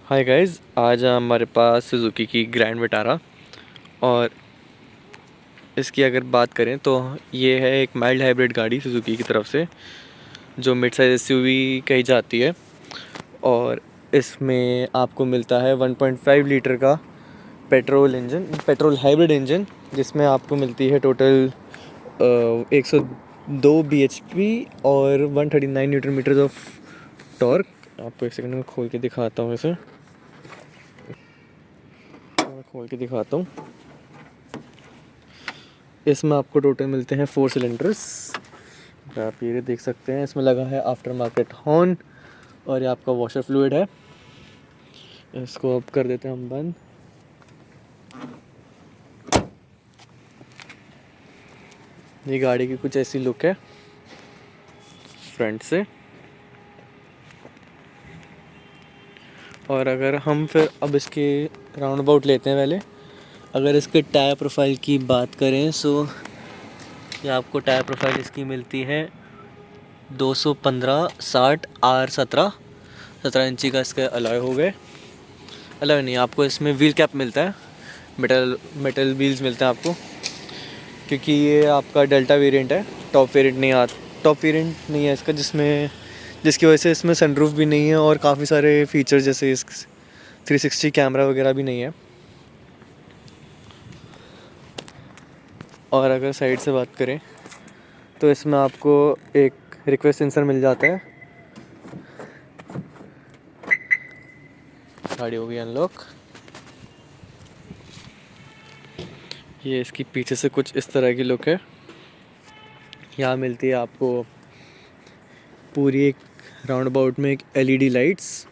Hi guys, आज हमारे पास Suzuki की ग्रैंड विटारा। और इसकी अगर बात करें तो ये है एक माइल्ड हाइब्रिड गाड़ी सुजुकी की तरफ से, जो मिड साइज एसयूवी कही जाती है। और इसमें आपको मिलता है 1.5 लीटर का पेट्रोल हाइब्रिड इंजन, जिसमें आपको मिलती है टोटल 102 bhp और 139 न्यूटन मीटर ऑफ टॉर्क। आपको एक सेकंड में खोल के दिखाता हूँ इसे। मैं खोल के दिखाता हूँ। इसमें आपको टोटल मिलते हैं 4 सिलेंडर्स। आप ये देख सकते हैं, इसमें लगा है आफ्टर मार्केट हॉर्न, और ये आपका वॉशर फ्लूइड है। इसको अब कर देते हैं हम बंद। ये गाड़ी की कुछ ऐसी लुक है फ्रंट से। और अगर हम फिर अब इसके राउंड अबाउट लेते हैं पहले। अगर इसके टायर प्रोफाइल की बात करें सो ये आपको टायर प्रोफाइल इसकी मिलती है 215/60R17 इंची का इसका अलॉय हो गए। अलॉय नहीं, आपको इसमें व्हील कैप मिलता है, मेटल व्हील्स मिलते हैं आपको, क्योंकि ये आपका डेल्टा वेरिएंट है। टॉप वेरिएंट नहीं है इसका, जिसकी वजह से इसमें सनरूफ भी नहीं है और काफ़ी सारे फीचर्स जैसे इस 360 कैमरा वगैरह भी नहीं है। और अगर साइड से बात करें तो इसमें आपको एक रिक्वेस्ट सेंसर मिल जाता है। गाड़ी हो गई अनलॉक। ये इसकी पीछे से कुछ इस तरह की लुक है। यहाँ मिलती है आपको पूरी एक राउंड अबाउट में एक एलईडी लाइट्स,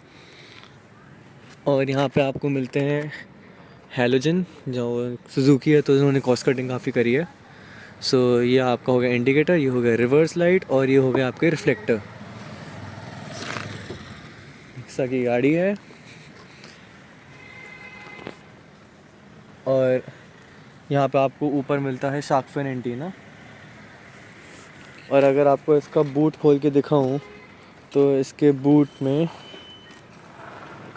और यहाँ पे आपको मिलते हैं हैलोजन। जो सुजुकी है तो उन्होंने कॉस्ट कटिंग काफ़ी करी है। सो ये आपका हो गया इंडिकेटर, ये हो गया रिवर्स लाइट, और ये हो गया आपके रिफ्लेक्टर। इस की गाड़ी है। और यहाँ पे आपको ऊपर मिलता है शार्क फिन एंटीना। और अगर आपको इसका बूट खोल के दिखाऊं तो इसके बूट में एक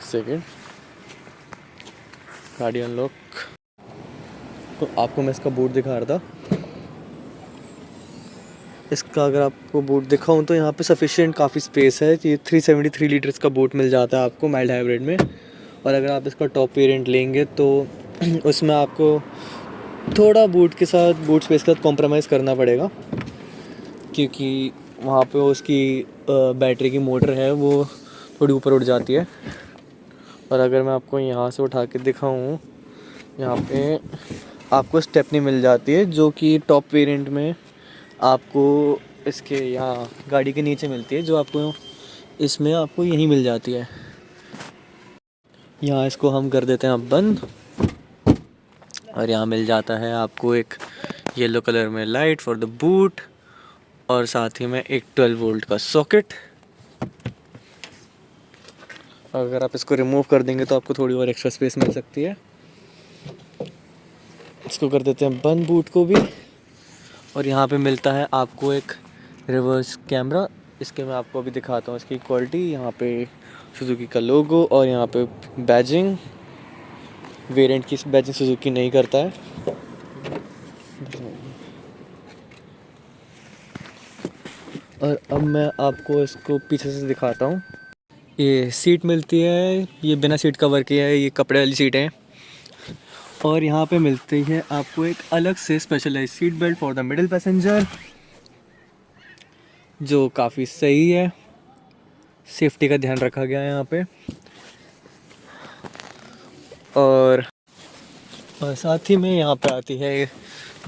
सेकेंड, गाड़ी अनलॉक। तो आपको मैं इसका बूट दिखा रहा था। इसका अगर आपको बूट दिखाऊं तो यहाँ पे सफिशिएंट काफ़ी स्पेस है। ये 373 लीटर्स का बूट मिल जाता है आपको माइल्ड हाइब्रिड में। और अगर आप इसका टॉप वेरिएंट लेंगे तो उसमें आपको थोड़ा बूट स्पेस के साथ कॉम्प्रोमाइज़ करना पड़ेगा, क्योंकि वहाँ पे उसकी बैटरी की मोटर है वो थोड़ी ऊपर उठ जाती है। और अगर मैं आपको यहाँ से उठा के दिखाऊँ, यहाँ पे आपको स्टेपनी मिल जाती है, जो कि टॉप वेरिएंट में आपको इसके यहाँ गाड़ी के नीचे मिलती है, जो आपको इसमें आपको यहीं मिल जाती है। यहाँ इसको हम कर देते हैं अब बंद। और यहाँ मिल जाता है आपको एक येलो कलर में लाइट फॉर द बूट, और साथ ही में एक 12 वोल्ट का सॉकेट। अगर आप इसको रिमूव कर देंगे तो आपको थोड़ी और एक्स्ट्रा स्पेस मिल सकती है। इसको कर देते हैं बंद बूट को भी। और यहाँ पे मिलता है आपको एक रिवर्स कैमरा। इसके मैं आपको अभी दिखाता हूँ इसकी क्वालिटी। यहाँ पे सुजुकी का लोगो, और यहाँ पे बैजिंग। वेरिएंट की बैजिंग सुजुकी नहीं करता है। और अब मैं आपको इसको पीछे से दिखाता हूँ। ये सीट मिलती है, ये बिना सीट कवर की है, ये कपड़े वाली सीट है। और यहाँ पे मिलती है आपको एक अलग से specialise seat belt for the middle passenger, जो काफ़ी सही है। सेफ्टी का ध्यान रखा गया है यहाँ पे। और साथ ही में यहाँ पे आती है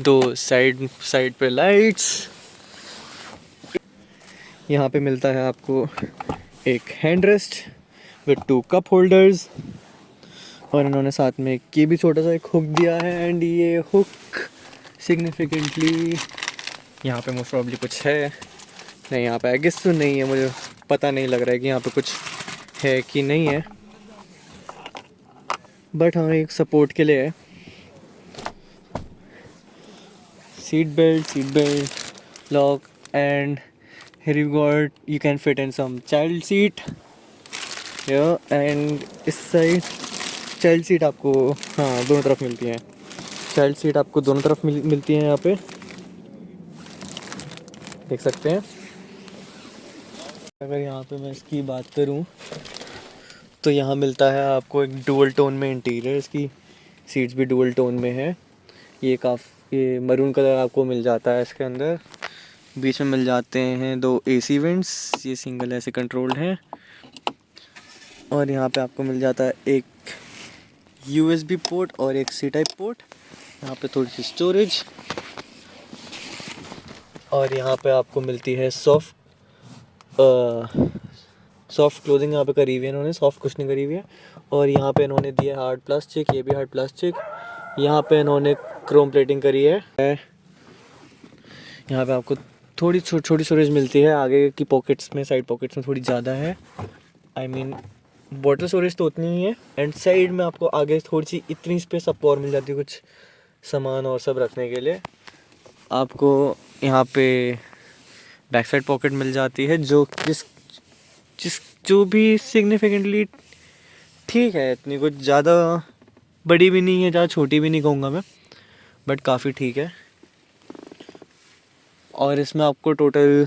दो साइड पे लाइट्स। यहाँ पे मिलता है आपको एक hand rest with 2 cup holders, और इन्होंने साथ में की भी छोटा सा एक हुक दिया है। एंड ये हुक सिग्निफिकेंटली यहाँ पे मोस्ट प्रॉब्ली कुछ है नहीं, यहाँ पे आई गेस तो नहीं है, मुझे पता नहीं लग रहा है कि यहाँ पे कुछ है कि नहीं है, बट हाँ एक सपोर्ट के लिए है। Seat belt lock, and here you got you can fit in some child seat and इस साइड चाइल्ड सीट आपको, हाँ, दोनों तरफ मिलती हैं। चाइल्ड सीट आपको दोनों तरफ मिलती हैं, यहाँ पे देख सकते हैं। अगर यहाँ पे मैं इसकी बात करूँ तो यहाँ मिलता है आपको एक डुअल टोन में इंटीरियर, इसकी सीट्स भी डुअल टोन में है। ये मरून कलर आपको मिल जाता है इसके अंदर। बीच में मिल जाते हैं 2 AC वेंट्स, ये सिंगल ऐसे कंट्रोल्ड हैं। और यहाँ पे आपको मिल जाता है एक USB पोर्ट और एक C टाइप पोर्ट। यहाँ पे थोड़ी सी स्टोरेज, और यहाँ पे आपको मिलती है सॉफ्ट क्लोथिंग यहाँ पे करी हुई है इन्होंने, सॉफ्ट कुशनिंग करी हुई है। और यहाँ पे इन्होंने दिया है हार्ड प्लास्टिक, ये भी हार्ड प्लास्टिक। यहाँ पे इन्होंने क्रोम प्लेटिंग करी है। यहाँ पे आपको थोड़ी छोटी स्टोरेज मिलती है, आगे की पॉकेट्स में, साइड पॉकेट्स में थोड़ी ज़्यादा है। आई मीन बॉटल स्टोरेज तो उतनी ही है, एंड साइड में आपको आगे थोड़ी सी इतनी स्पेस आपको और मिल जाती है कुछ सामान और सब रखने के लिए। आपको यहाँ पे बैक साइड पॉकेट मिल जाती है, जो भी सिग्निफिकेंटली ठीक है, इतनी कुछ ज़्यादा बड़ी भी नहीं है, ज़्यादा छोटी भी नहीं कहूँगा मैं, बट काफ़ी ठीक है। और इसमें आपको टोटल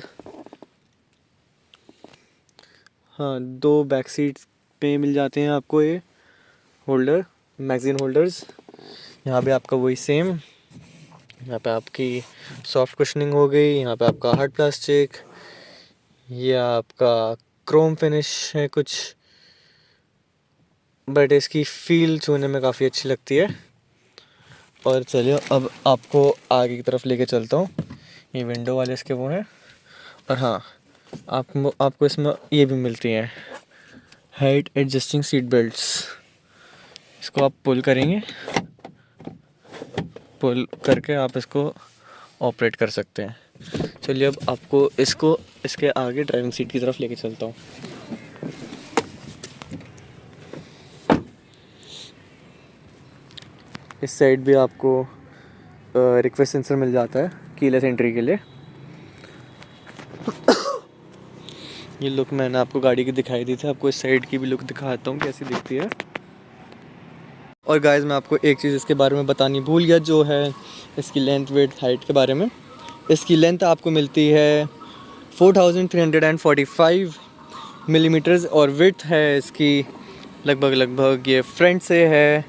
2 बैक सीट्स पे मिल जाते हैं आपको ये होल्डर, मैगज़ीन होल्डर्स। यहाँ पे आपका वही सेम, यहाँ पे आपकी सॉफ्ट कुशनिंग हो गई, यहाँ पे आपका हार्ड प्लास्टिक, ये आपका क्रोम फिनिश है कुछ, बट इसकी फील छूने में काफ़ी अच्छी लगती है। और चलिए अब आपको आगे की तरफ लेके चलता हूँ। ये विंडो वाले इसके वो हैं। और हाँ, आपको इसमें ये भी मिलती हैं हाइट एडजस्टिंग सीट बेल्ट्स। इसको आप पुल करेंगे, पुल करके आप इसको ऑपरेट कर सकते हैं। चलिए अब आपको इसके आगे ड्राइविंग सीट की तरफ लेके चलता हूँ। इस साइड भी आपको रिक्वेस्ट सेंसर मिल जाता है कीलेस एंट्री के लिए। ये लुक मैंने आपको गाड़ी की दिखाई दी थी, आपको इस साइड की भी लुक दिखाता हूँ कैसी दिखती है। और गाइस मैं आपको एक चीज़ इसके बारे में बतानी भूल गया, जो है इसकी लेंथ, वेट, हाइट के बारे में। इसकी लेंथ आपको मिलती है 4345 मिलीमीटर्स, और विड्थ है इसकी लगभग ये फ्रंट से है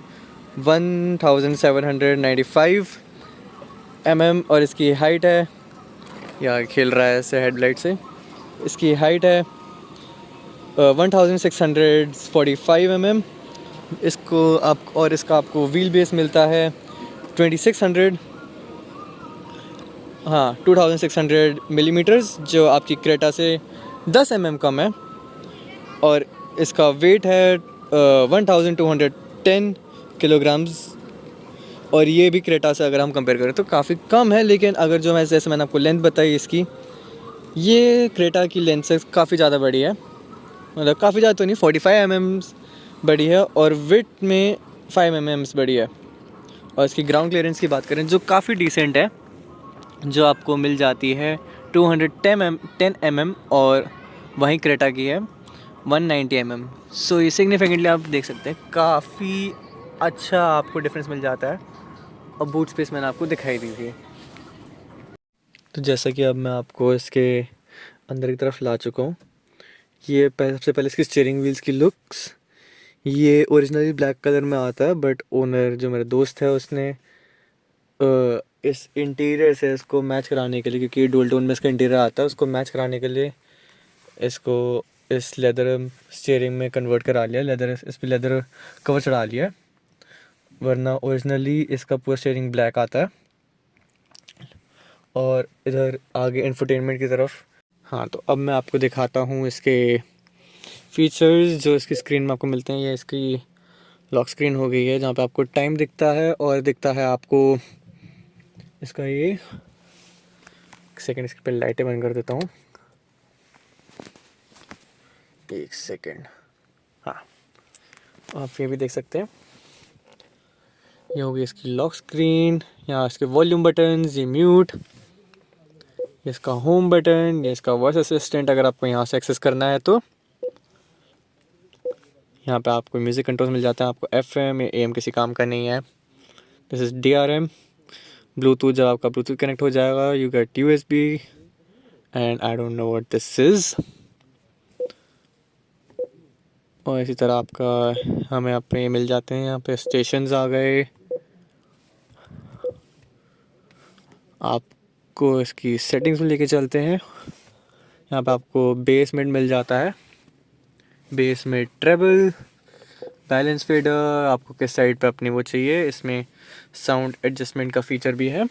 1795 और इसकी हाइट है, या खेल रहा है ऐसे हेडलाइट से, इसकी हाइट है 1645 इसको आप, और इसका आपको व्हील बेस मिलता है 2600 मिलीमीटर्स, जो आपकी क्रेटा से 10 कम है। और इसका वेट है 1210 किलोग्राम्स, और ये भी क्रेटा से अगर हम कंपेयर करें तो काफ़ी कम है। लेकिन अगर जो मैं जैसे मैंने आपको लेंथ बताई इसकी, ये क्रेटा की लेंथ से काफ़ी ज़्यादा बड़ी है, मतलब काफ़ी ज़्यादा तो नहीं, 45 बड़ी है, और विड्थ में 5 बड़ी है। और इसकी ग्राउंड क्लियरेंस की बात करें जो काफ़ी डिसेंट है, जो आपको मिल जाती है 210 और वहीं क्रेटा की है 190 सो ये सिग्निफिकेंटली आप देख सकते हैं काफ़ी अच्छा आपको डिफरेंस मिल जाता है। और बूट स्पेस मैंने आपको दिखाई दी थी। तो जैसा कि अब मैं आपको इसके अंदर की तरफ ला चुका हूँ, ये सबसे पहले इसकी स्टीयरिंग व्हील्स की लुक्स, ये ओरिजिनली ब्लैक कलर में आता है, बट ओनर जो मेरा दोस्त है उसने इस इंटीरियर से इसको मैच कराने के लिए, क्योंकि डुअल टोन में इसका इंटीरियर आता है, उसको मैच कराने के लिए इसको इस लेदर स्टीयरिंग में कन्वर्ट करा लिया, इस पर लेदर कवर चढ़ा लिया, वरना ओरिजिनली इसका पूरा स्टीयरिंग ब्लैक आता है। और इधर आगे इंफोटेनमेंट की तरफ, हाँ, तो अब मैं आपको दिखाता हूँ इसके फीचर्स जो इसकी स्क्रीन में आपको मिलते हैं। ये इसकी लॉक स्क्रीन हो गई है, जहाँ पे आपको टाइम दिखता है, और दिखता है आपको इसका ये, एक सेकेंड इसके पे लाइटें बंद कर देता हूँ, एक सेकेंड, हाँ, आप ये भी देख सकते हैं। ये होगी इसकी लॉक स्क्रीन, यहाँ इसके वॉल्यूम बटन, ये म्यूट, इसका होम बटन, ये इसका वॉइस असिस्टेंट अगर आपको यहाँ से एक्सेस करना है तो। यहाँ पे आपको म्यूज़िक कंट्रोल मिल जाता है, आपको FM या AM किसी काम का नहीं है। This is DRM। ब्लूटूथ, जब आपका ब्लूटूथ कनेक्ट हो जाएगा you get USB and I don't know what this is. और इसी तरह आपका हमें अपने ये मिल जाते हैं, यहाँ पे स्टेशंस आ गए। आपको इसकी सेटिंग्स में लेके चलते हैं। यहाँ पे आपको बेस मिड मिल जाता है, bass mid treble, balance fader, आपको किस साइड पे अपनी वो चाहिए। इसमें साउंड एडजस्टमेंट का फीचर भी है।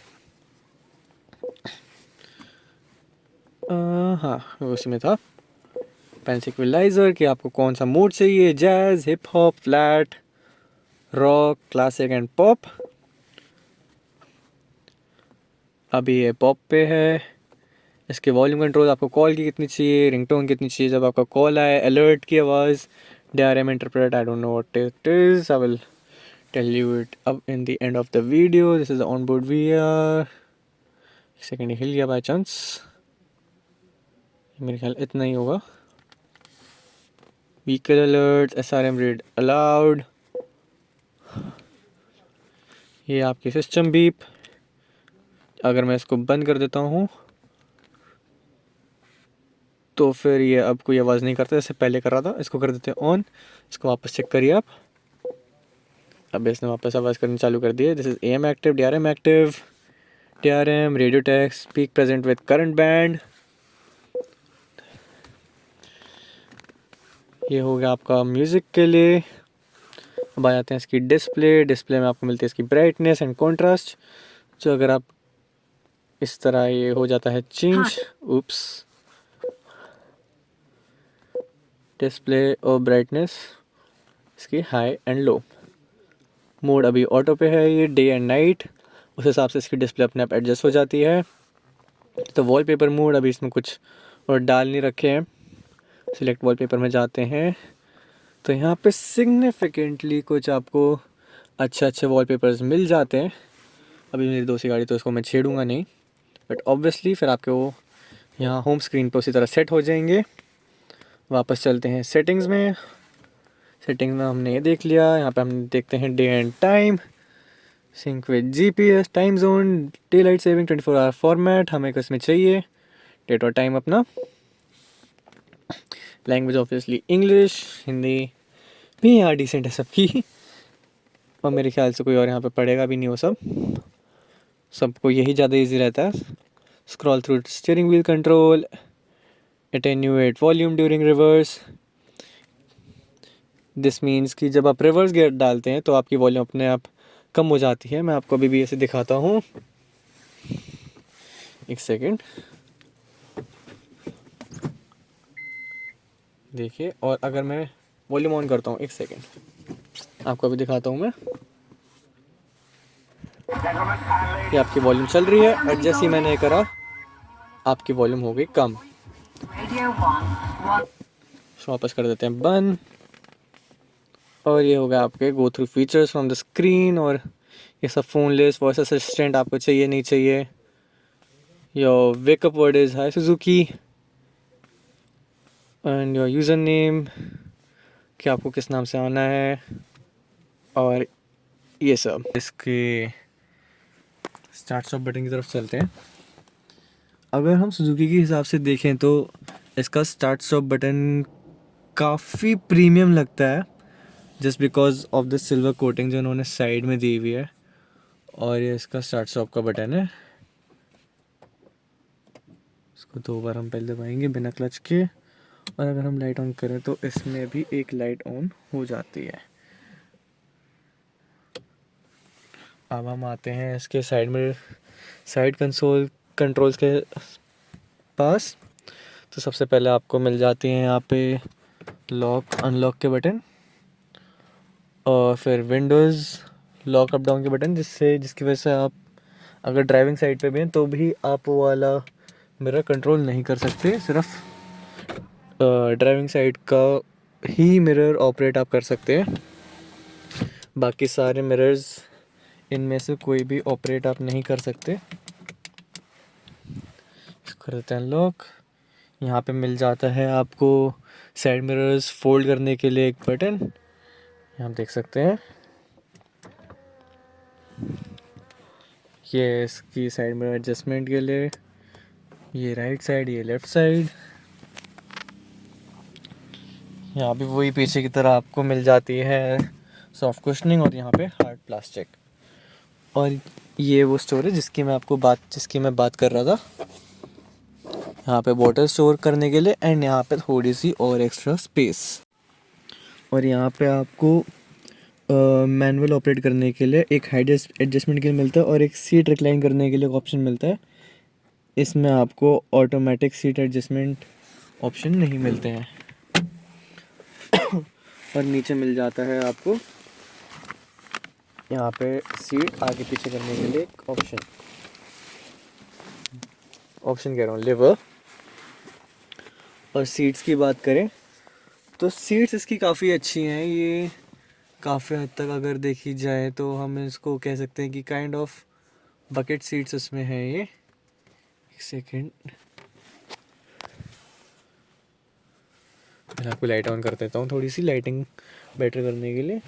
हाँ, उसी में था पेंस इक्वलाइज़र कि आपको कौन सा मोड चाहिए, jazz, hip hop, flat, rock, classic and pop. अभी ये पॉप पे है। इसके वॉल्यूम कंट्रोल, आपको कॉल की कितनी चाहिए, रिंगटोन कितनी चाहिए, जब आपका कॉल आए, अलर्ट की आवाज़, DRM interpret, I don't know what it is, I will tell you it अब in the end of the video. This is the on board VR। Second हिल गया बाई चांस, मेरे ख्याल इतना ही होगा। Vehicle alert, SRM read aloud, ये आपकी सिस्टम बीप। अगर मैं इसको बंद कर देता हूँ तो फिर ये अब कोई आवाज़ नहीं करता जैसे पहले कर रहा था। इसको कर देते हैं ऑन, इसको वापस चेक करिए आप। अब इसने वापस आवाज़ करनी चालू कर दी है। This is AM active, DRM active, DRM radio text, speak present with current band. ये हो गया आपका म्यूज़िक के लिए। अब आ जाते हैं इसकी डिस्प्ले में आपको मिलती है इसकी ब्राइटनेस एंड कॉन्ट्रास्ट, जो अगर आप इस तरह ये हो जाता है चेंज, उप्स, डिस्प्ले और ब्राइटनेस इसकी हाई एंड लो। मोड अभी ऑटो पे है, ये डे एंड नाइट, उस हिसाब से इसकी डिस्प्ले अपने आप एडजस्ट हो जाती है। तो वॉलपेपर मोड अभी इसमें कुछ और डाल नहीं रखे हैं। सिलेक्ट वॉलपेपर में जाते हैं तो यहाँ पे सिग्निफिकेंटली कुछ आपको अच्छे वॉलपेपर्स मिल जाते हैं। अभी मेरी दोस्त की गाड़ी तो इसको मैं छेड़ूंगा नहीं, बट ऑब्वियसली फिर आपके वो यहाँ होम स्क्रीन पर उसी तरह सेट हो जाएंगे। वापस चलते हैं सेटिंग्स में। सेटिंग्स में हमने ये देख लिया। यहाँ पे हम देखते हैं day and time, sync with GPS, time zone, daylight saving, 24 hour format हमें इसमें चाहिए, डेट और टाइम अपना। लैंग्वेज ऑब्वियसली इंग्लिश, हिंदी भी यहाँ डिसेंट है सबकी, और मेरे ख्याल से कोई और यहाँ पे पढ़ेगा भी नहीं वो सबको यही ज़्यादा इजी रहता है। Scroll through steering wheel control, attenuate volume during reverse. This means कि जब आप रिवर्स गियर डालते हैं तो आपकी वॉल्यूम अपने आप कम हो जाती है। मैं आपको अभी भी ऐसे दिखाता हूँ, एक सेकेंड देखिए। और अगर मैं वॉल्यूम ऑन करता हूँ, एक सेकेंड आपको अभी दिखाता हूँ मैं, ये आपकी वॉल्यूम चल रही है और जैसे ही मैंने ये करा आपकी वॉल्यूम हो गई कम। वापस कर देते हैं बंद। और ये हो गया आपके go through features from the screen. और ये सब फ़ोन लिस्ट, वॉइस असिस्टेंट आपको चाहिए नहीं चाहिए। Your wake up word is hi Suzuki and your user name, कि आपको किस नाम से आना है, और ये सब। इसके स्टार्ट स्टॉप बटन की तरफ चलते हैं। अगर हम सुजुकी के हिसाब से देखें तो इसका स्टार्ट स्टॉप बटन काफ़ी प्रीमियम लगता है, just because of the silver coating जो उन्होंने साइड में दी हुई है। और ये इसका स्टार्ट स्टॉप का बटन है, इसको 2 बार हम पहले दबाएंगे बिना क्लच के। और अगर हम लाइट ऑन करें तो इसमें भी एक लाइट ऑन हो जाती है। अब हम आते हैं इसके साइड में, साइड कंसोल कंट्रोल्स के पास। तो सबसे पहले आपको मिल जाती हैं यहाँ पे लॉक अनलॉक के बटन, और फिर विंडोज़ लॉक अप डाउन के बटन, जिसकी वजह से आप अगर ड्राइविंग साइड पे भी हैं तो भी आप वो वाला मिरर कंट्रोल नहीं कर सकते। सिर्फ ड्राइविंग साइड का ही मिरर ऑपरेट आप कर सकते हैं, बाकी सारे मिरर्स इनमें से कोई भी ऑपरेट आप नहीं कर सकते। इसको कर देते हैं लॉक। यहाँ पे मिल जाता है आपको साइड मिरर्स फोल्ड करने के लिए एक बटन, आप देख सकते हैं ये इसकी साइड में एडजस्टमेंट के लिए, ये राइट साइड, ये लेफ़्ट साइड। यहाँ भी वही पीछे की तरह आपको मिल जाती है सॉफ्ट कुशनिंग और यहाँ पे हार्ड प्लास्टिक। और ये वो स्टोरेज जिसकी मैं बात कर रहा था। यहाँ पे बॉटल स्टोर करने के लिए एंड यहाँ पे थोड़ी सी और एक्स्ट्रा स्पेस। और यहाँ पे आपको मैनुअल ऑपरेट करने के लिए एक हाइट एडजस्टमेंट के लिए मिलता है और एक सीट रिक्लाइन करने के लिए एक ऑप्शन मिलता है। इसमें आपको ऑटोमेटिक सीट एडजस्टमेंट ऑप्शन नहीं मिलते हैं। और नीचे मिल जाता है आपको यहाँ पे सीट आगे पीछे करने के लिए एक ऑप्शन कह रहा हूँ, लिवर। और सीट्स की बात करें तो सीट्स इसकी काफ़ी अच्छी हैं। ये काफ़ी हद तक अगर देखी जाए तो हम इसको कह सकते हैं कि काइंड ऑफ बकेट सीट्स उसमें हैं ये। एक सेकेंड, मैं आपको लाइट ऑन कर देता हूँ थोड़ी सी लाइटिंग बेटर करने के लिए।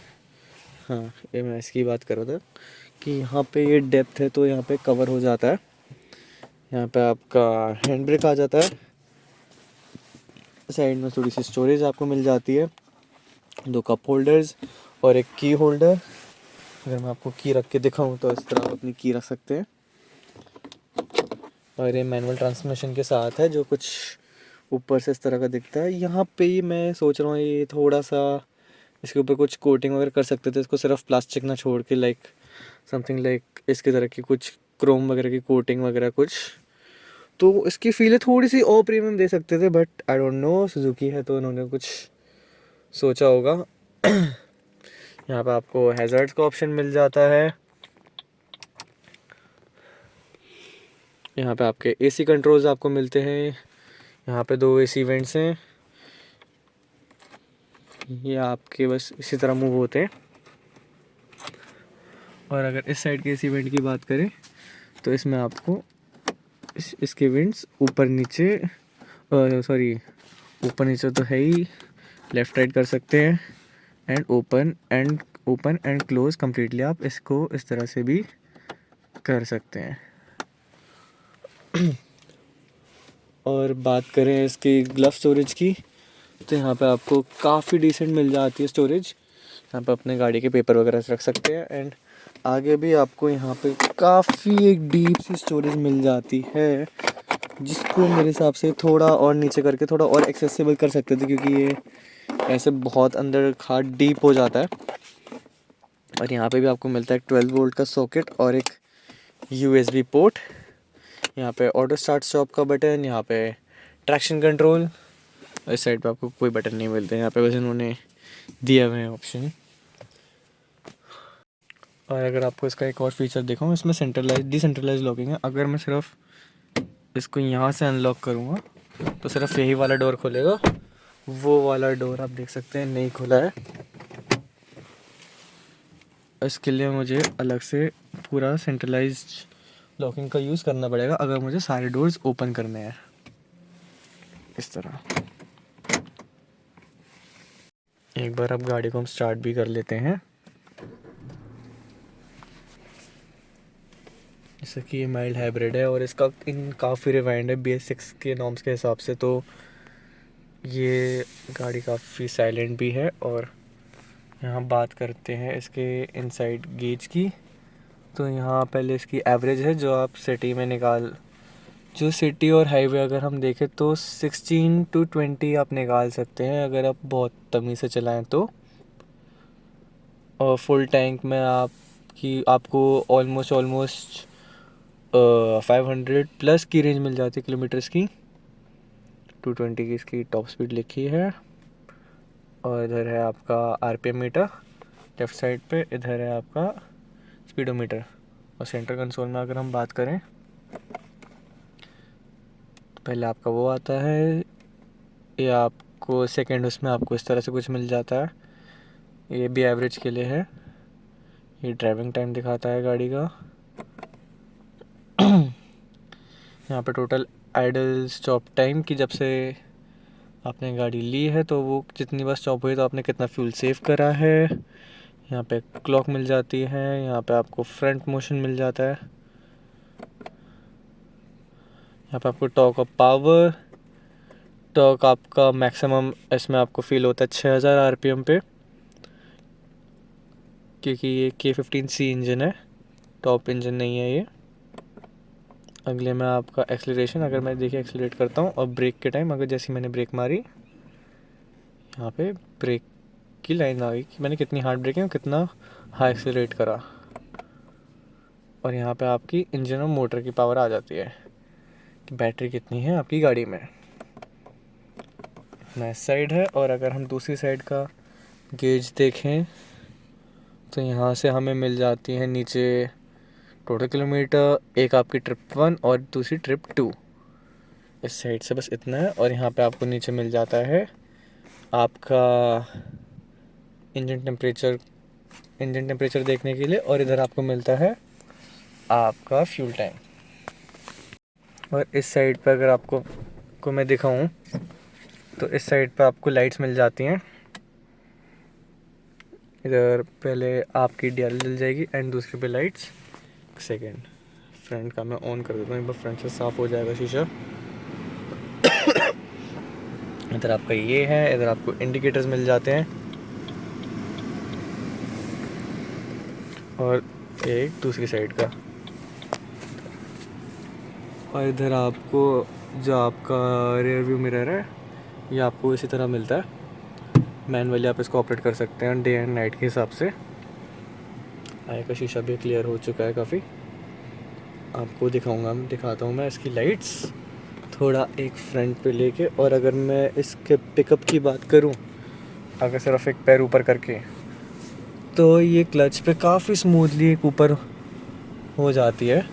हाँ, ये मैं इसकी बात कर रहा था कि यहाँ पे ये डेप्थ है तो यहाँ पे कवर हो जाता है। यहाँ पे आपका हैंड ब्रेक आ जाता है। साइड में थोड़ी सी स्टोरेज आपको मिल जाती है, 2 कप होल्डर्स और एक की होल्डर। अगर मैं आपको की रख के दिखाऊं तो इस तरह आप अपनी की रख सकते हैं। और ये मैनुअल ट्रांसमिशन के साथ है जो कुछ ऊपर से इस तरह का दिखता है। यहाँ पे ही मैं सोच रहा हूँ ये थोड़ा सा इसके ऊपर कुछ कोटिंग वगैरह कर सकते थे, इसको सिर्फ प्लास्टिक ना छोड़ के, लाइक समथिंग लाइक इसकी तरह की कुछ क्रोम वगैरह की कोटिंग वगैरह कुछ, तो इसकी फील थोड़ी सी और प्रीमियम दे सकते थे। But I don't no, Suzuki है तो उन्होंने कुछ सोचा होगा। यहाँ पे आपको हैज़र्ड्स का ऑप्शन मिल जाता है। यहाँ पे आपके एसी कंट्रोल्स आपको मिलते हैं। यहाँ पे 2 एसी वेंट्स हैं, ये आपके बस इसी तरह मूव होते हैं। और अगर इस साइड के एसी वेंट की बात करें तो इसमें आपको इसके वेंट्स ऊपर नीचे, सॉरी ऊपर नीचे तो है ही, लेफ़्ट राइट कर सकते हैं and open and close completely आप इसको इस तरह से भी कर सकते हैं। और बात करें इसकी ग्लव स्टोरेज की तो यहाँ पे आपको काफ़ी डिसेंट मिल जाती है स्टोरेज। यहाँ पे अपने गाड़ी के पेपर वगैरह रख सकते हैं एंड आगे भी आपको यहाँ पे काफ़ी एक डीप सी स्टोरेज मिल जाती है, जिसको मेरे हिसाब से थोड़ा और नीचे करके थोड़ा और एक्सेसिबल कर सकते थे, क्योंकि ये ऐसे बहुत अंदर खाट डीप हो जाता है। और यहाँ पे भी आपको मिलता है 12 वोल्ट का सॉकेट और एक USB पोर्ट। यहाँ पे ऑटो स्टार्ट स्टॉप का बटन, यहाँ पे ट्रैक्शन कंट्रोल। इस साइड पे आपको कोई बटन नहीं मिलते, यहाँ पे बस इन्होंने दिया हुए हैं ऑप्शन। और अगर आपको इसका एक और फीचर देखूँ, इसमें डिसेंट्रलाइज लॉकिंग है। अगर मैं सिर्फ इसको यहाँ से अनलॉक करूँगा तो सिर्फ यही वाला डोर खुलेगा, वो वाला डोर आप देख सकते हैं नहीं खुला है। इसके लिए मुझे अलग से पूरा सेंट्रलाइज्ड लॉकिंग का यूज़ करना पड़ेगा अगर मुझे सारे डोर्स ओपन करने हैं इस तरह। एक बार अब गाड़ी को हम स्टार्ट भी कर लेते हैं। जैसे कि ये माइल्ड हाइब्रिड है और इसका काफ़ी रिवाइंड है BS6 के नॉर्म्स के हिसाब से, तो ये गाड़ी काफ़ी साइलेंट भी है। और यहाँ बात करते हैं इसके इनसाइड गेज की, तो यहाँ पहले इसकी एवरेज है जो सिटी और हाईवे अगर हम देखें तो 16 to 20 आप निकाल सकते हैं अगर आप बहुत तमीज़ से चलाएं तो। और फुल टैंक में आपको ऑलमोस्ट 500 प्लस की रेंज मिल जाती है किलोमीटर्स की। 220 की इसकी टॉप स्पीड लिखी है। और इधर है आपका RPM मीटर लेफ़्ट साइड पे, इधर है आपका स्पीडोमीटर। और सेंटर कंसोल में अगर हम बात करें तो पहले आपका वो आता है, ये आपको सेकंड उसमें आपको इस तरह से कुछ मिल जाता है। ये भी एवरेज के लिए है। ये ड्राइविंग टाइम दिखाता है गाड़ी का। यहाँ पे टोटल आइडल स्टॉप टाइम की, जब से आपने गाड़ी ली है तो वो जितनी बार स्टॉप हुई तो आपने कितना फ्यूल सेव करा है। यहाँ पे क्लॉक मिल जाती है, यहाँ पे आपको फ्रंट मोशन मिल जाता है, यहाँ पे आपको टॉर्क ऑफ पावर, टॉर्क आपका मैक्सिमम इसमें आपको फील होता है 6000 आरपीएम पे, क्योंकि ये K15C इंजन है, टॉप इंजन नहीं है ये। अगले में आपका एक्सीलरेशन, अगर मैं देखिए एक्सीलरेट करता हूँ और ब्रेक के टाइम अगर जैसे मैंने ब्रेक मारी, यहाँ पे ब्रेक की लाइन आ गई कि मैंने कितनी हार्ड ब्रेक है और कितना हाई एक्सीलरेट करा। और यहाँ पे आपकी इंजन और मोटर की पावर आ जाती है कि बैटरी कितनी है आपकी गाड़ी में। इस साइड है, और अगर हम दूसरी साइड का गेज देखें तो यहाँ से हमें मिल जाती है नीचे टोटल किलोमीटर, एक आपकी ट्रिप 1 और दूसरी ट्रिप 2। इस साइड से बस इतना है। और यहाँ पे आपको नीचे मिल जाता है आपका इंजन टेम्परेचर देखने के लिए, और इधर आपको मिलता है आपका फ्यूल टाइम। और इस साइड पर अगर आपको मैं दिखाऊं तो इस साइड पर आपको लाइट्स मिल जाती हैं। इधर पहले आपकी DRL जल जाएगी एंड दूसरी पे लाइट्स। सेकेंड फ्रंट का मैं ऑन कर देता हूँ, एक बार फ्रंट से साफ़ हो जाएगा शीशा। इधर आपका ये है, इधर आपको इंडिकेटर्स मिल जाते हैं, और एक दूसरी साइड का। और इधर आपको जो आपका रियर व्यू मिरर है ये आपको इसी तरह मिलता है। मैनुअली आप इसको ऑपरेट कर सकते हैं डे एंड नाइट के हिसाब से। आगे का शीशा भी क्लियर हो चुका है काफ़ी। आपको दिखाता हूँ मैं इसकी लाइट्स थोड़ा एक फ्रंट पे लेके। और अगर मैं इसके पिकअप की बात करूँ, अगर सिर्फ एक पैर ऊपर करके, तो ये क्लच पे काफ़ी स्मूथली एक ऊपर हो जाती है।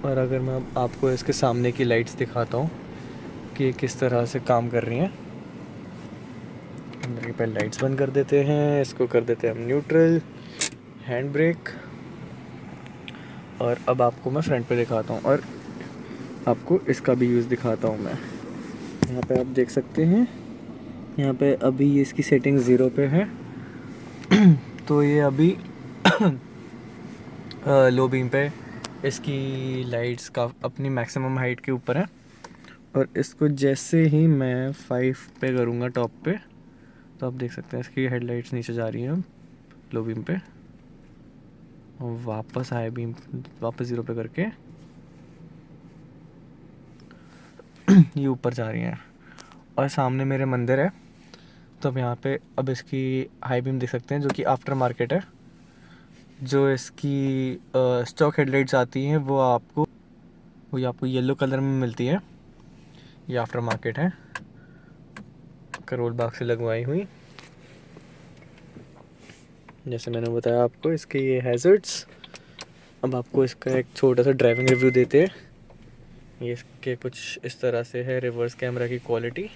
और अगर मैं आपको इसके सामने की लाइट्स दिखाता हूँ कि किस तरह से काम कर रही हैं। अंदर की पहले लाइट्स बंद कर देते हैं, इसको कर देते हैं हम न्यूट्रल, हैंड ब्रेक। और अब आपको मैं फ्रंट पे दिखाता हूँ और आपको इसका भी यूज़ दिखाता हूँ मैं। यहाँ पे आप देख सकते हैं, यहाँ पे अभी ये इसकी सेटिंग 0 पे है। तो ये अभी लो बीम पे इसकी लाइट्स का अपनी मैक्सिमम हाइट के ऊपर है। और इसको जैसे ही मैं 5 पे करूँगा टॉप पे, तो आप देख सकते हैं इसकी हेडलाइट्स नीचे जा रही हैं लो बीम पे, और वापस हाई बीम वापस 0 पे करके ये ऊपर जा रही हैं। और सामने मेरे मंदिर है, तो अब यहाँ पे अब इसकी हाई बीम देख सकते हैं, जो कि आफ्टर मार्केट है। जो इसकी स्टॉक हेडलाइट्स आती हैं वो आपको येलो कलर में मिलती है। ये आफ्टर मार्केट है, करोल बाग से लगवाई हुई। जैसे मैंने बताया आपको इसके ये हैज़र्ड्स। अब आपको इसका एक छोटा सा ड्राइविंग रिव्यू देते हैं। ये इसके कुछ इस तरह से है रिवर्स कैमरा की क्वालिटी।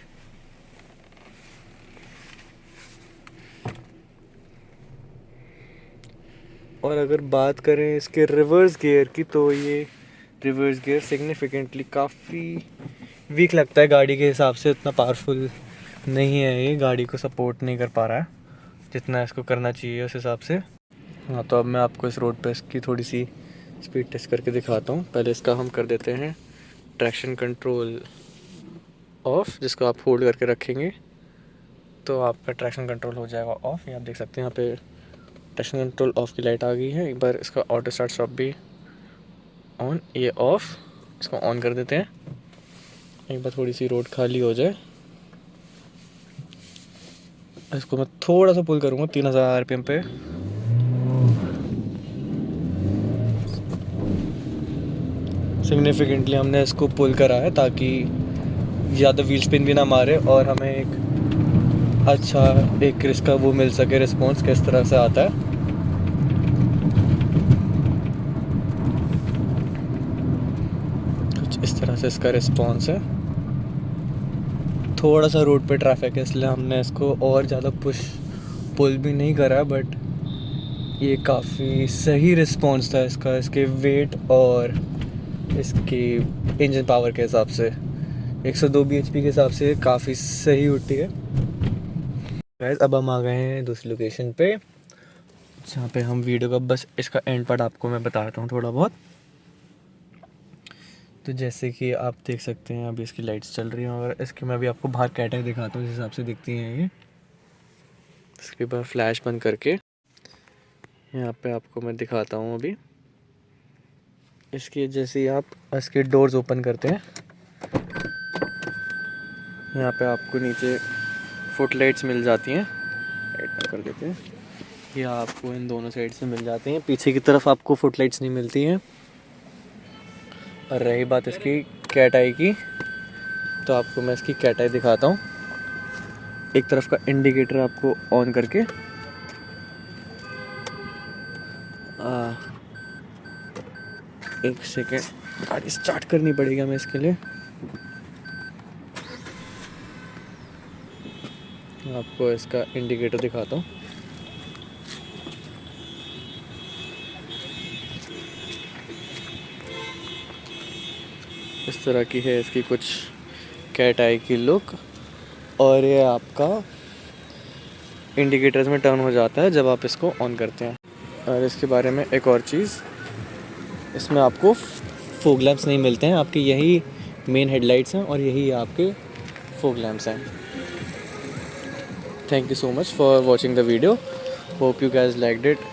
और अगर बात करें इसके रिवर्स गियर की, तो ये रिवर्स गियर सिग्निफिकेंटली काफ़ी वीक लगता है गाड़ी के हिसाब से। इतना पावरफुल नहीं है, ये गाड़ी को सपोर्ट नहीं कर पा रहा है जितना इसको करना चाहिए उस हिसाब से। हाँ, तो अब मैं आपको इस रोड पे इसकी थोड़ी सी स्पीड टेस्ट करके दिखाता हूँ। पहले इसका हम कर देते हैं ट्रैक्शन कंट्रोल ऑफ, जिसको आप होल्ड करके रखेंगे तो आपका ट्रैक्शन कंट्रोल हो जाएगा ऑफ। ये आप देख सकते हैं यहाँ पे ट्रैक्शन कंट्रोल ऑफ की लाइट आ गई है। एक बार इसका ऑटो स्टार्ट स्टॉप भी ऑन, ये ऑफ। इसको ऑन कर देते हैं, एक बार थोड़ी सी रोड खाली हो जाए। इसको मैं थोड़ा सा पुल करूँगा 3000 RPM पे। सिग्निफिकेंटली हमने इसको पुल करा है ताकि ज़्यादा व्हील स्पिन भी ना मारे और हमें एक अच्छा एक इसका वो मिल सके, रिस्पॉन्स किस तरह से आता है। कुछ इस तरह से इसका रिस्पॉन्स है। थोड़ा सा रोड पे ट्रैफिक है इसलिए हमने इसको और ज़्यादा पुल भी नहीं करा, बट ये काफ़ी सही रिस्पॉन्स था इसका, इसके वेट और इसकी इंजन पावर के हिसाब से। 102 bhp के हिसाब से काफ़ी सही उठती है। गाइस अब हम आ गए हैं दूसरी लोकेशन पे, जहाँ पे हम वीडियो का बस इसका एंड पार्ट आपको मैं बताता हूँ थोड़ा बहुत। तो जैसे कि आप देख सकते हैं अभी इसकी लाइट्स चल रही हैं, और इसके मैं अभी आपको बाहर कैटेगरी दिखाता हूँ जिस हिसाब से दिखती हैं ये। इसके बाद फ्लैश बंद करके यहाँ पे आपको मैं दिखाता हूँ अभी। इसके जैसे ही आप इसके डोर्स ओपन करते हैं, यहाँ पे आपको नीचे फुट लाइट्स मिल जाती हैं। लाइट बंद कर देते हैं। ये आपको इन दोनों साइड से मिल जाती हैं, पीछे की तरफ आपको फुट लाइट्स नहीं मिलती हैं। और रही बात इसकी कैट आई की, तो आपको मैं इसकी कैट आई दिखाता हूँ। एक तरफ का इंडिकेटर आपको ऑन करके एक सेकेंड, गाड़ी स्टार्ट करनी पड़ेगी हमें इसके लिए। आपको इसका इंडिकेटर दिखाता हूँ। इस तरह की है इसकी कुछ कैट आई की लुक, और ये आपका इंडिकेटर्स में टर्न हो जाता है जब आप इसको ऑन करते हैं। और इसके बारे में एक और चीज़, इसमें आपको फोग लैंप्स नहीं मिलते हैं, आपके यही मेन हेडलाइट्स हैं और यही आपके फोग लैंप्स हैं। Thank you so much for watching the video, hope you guys liked it.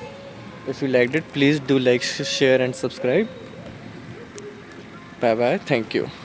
If you liked it, please do like, share and subscribe. Bye bye, thank you.